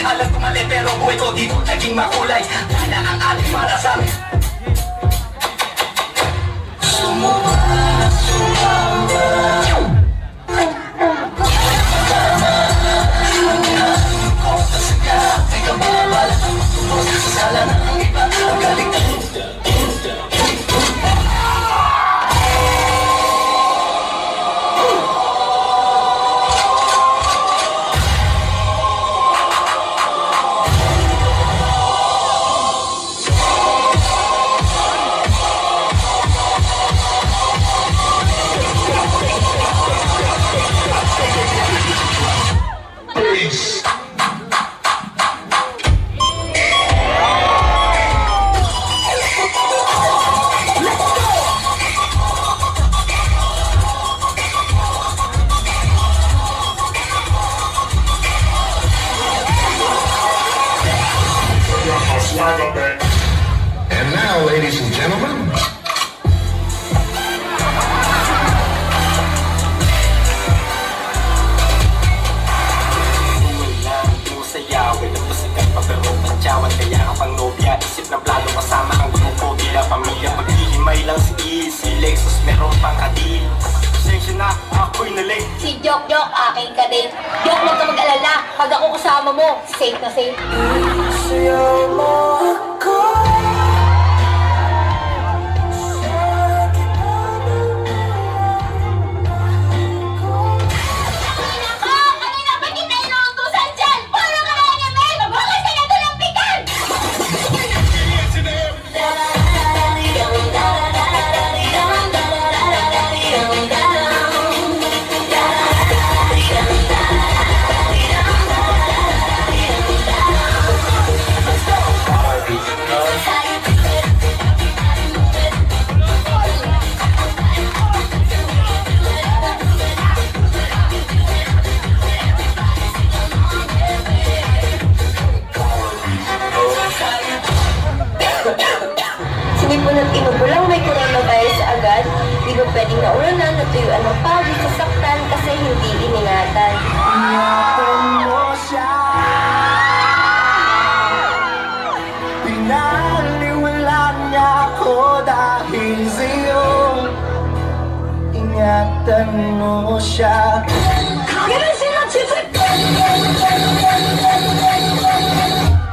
Alam ko mali pero buhay ko dito naging makulay. Wala ang aling para sa amin. And now, ladies and gentlemen, sayawin ang pasikat pa pero mantyawan kaya ang pangnobya isip ng plano kasama ang grupo gila pamilya maghihimay lang si Easy Lexus meron pang kadil pasensya na ako'y nalig Si Jok Jok, aking kadate. Jok, huwag ka mag-alala. Pag ako kasama mo, safe na safe. sayaw mo ako Sinipon at inubulang may coronavirus agad. Di ba pwedeng naulanan, natuyuan ng pawis, sasaktan kasi hindi iningatan. Ingatan mo siya pinaliwala niya ako dahil sa'yo ingatan mo siya Ganun sila chipit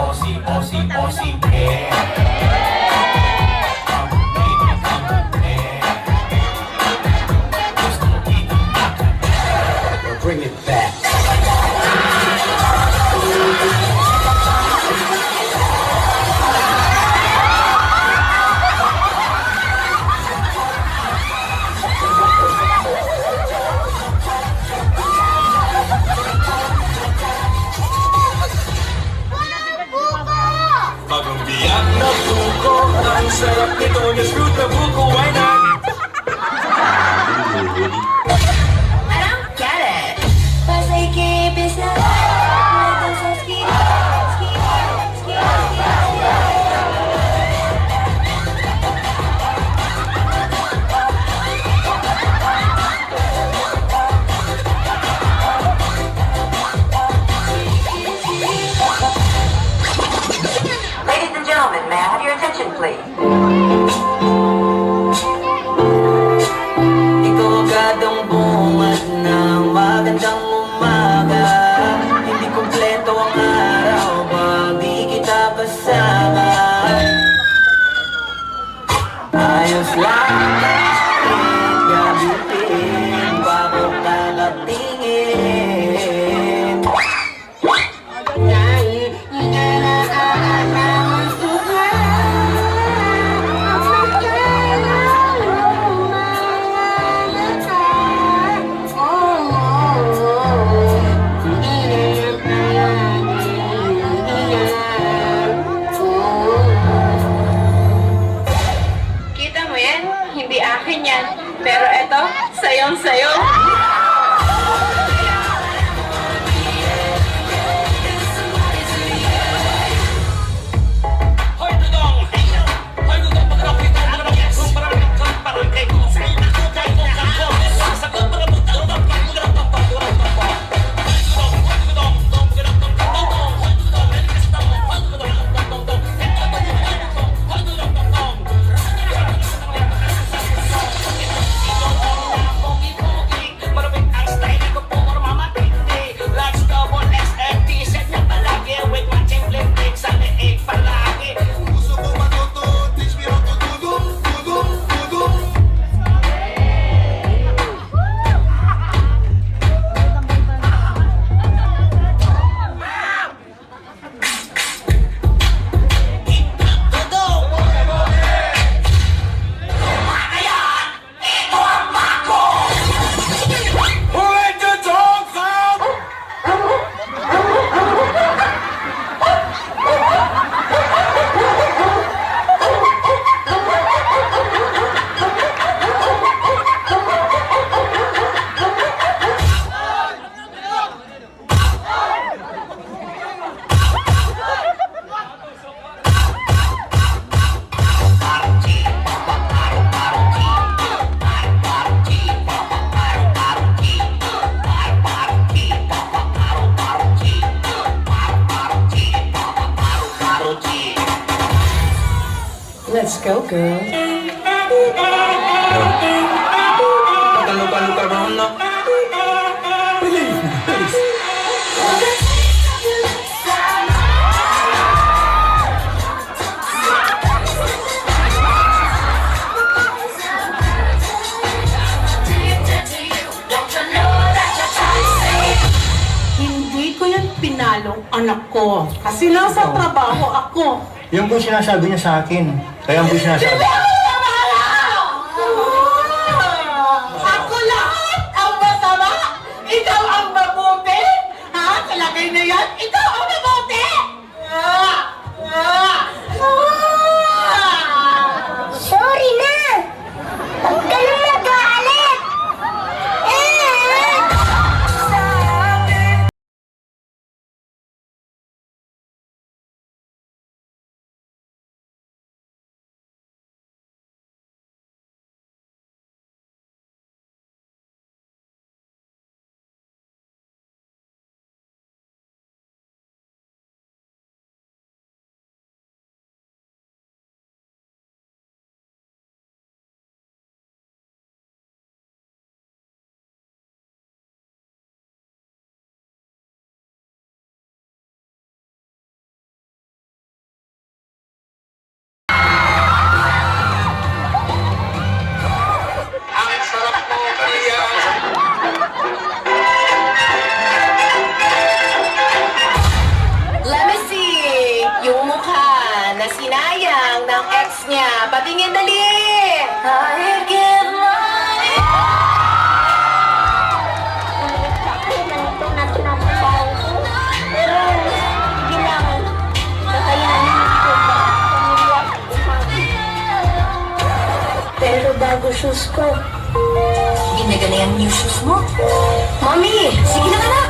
Osi, Osi, Osi, bring it back. Bagong biyak na buko, ang sarap nito niya fruit na buko, why not? Ladies and gentlemen, may I have your attention, please? Ikaw agad ang bungad ng magandang umaga. Hindi kumpleto ang araw pag di kita kasama. Ayos lang gabitin bago kakatingin. Kita mo akin yan. Pero eto, sayong-sayo. Let's go, girl. Luka-luka naman na. Hindi ko yan pinalong anak ko. Kasi nasa trabaho ako. Yung po sinasabi niya sa akin. Kaya po sinasabi. Ako lahat ang masama! Ikaw ang mabuti! Ha? Kalagay na yan, ikaw ang mabuti! Sorry na! Huwag ka nang nag-aalit! Let me see. Yung mukha na sinayang ng ex niya. Patingin dali! I give my... Ganito na tinatrabaho ko. Pero, sige lang. Kakayanin ko ba? Pamilya at pero bago shoes ko. Ginagana yung new shoes mo. Mami, sige na anak.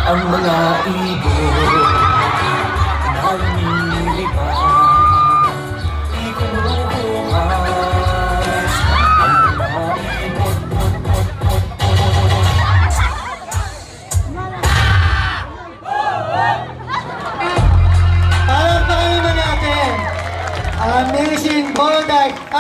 ang mga iging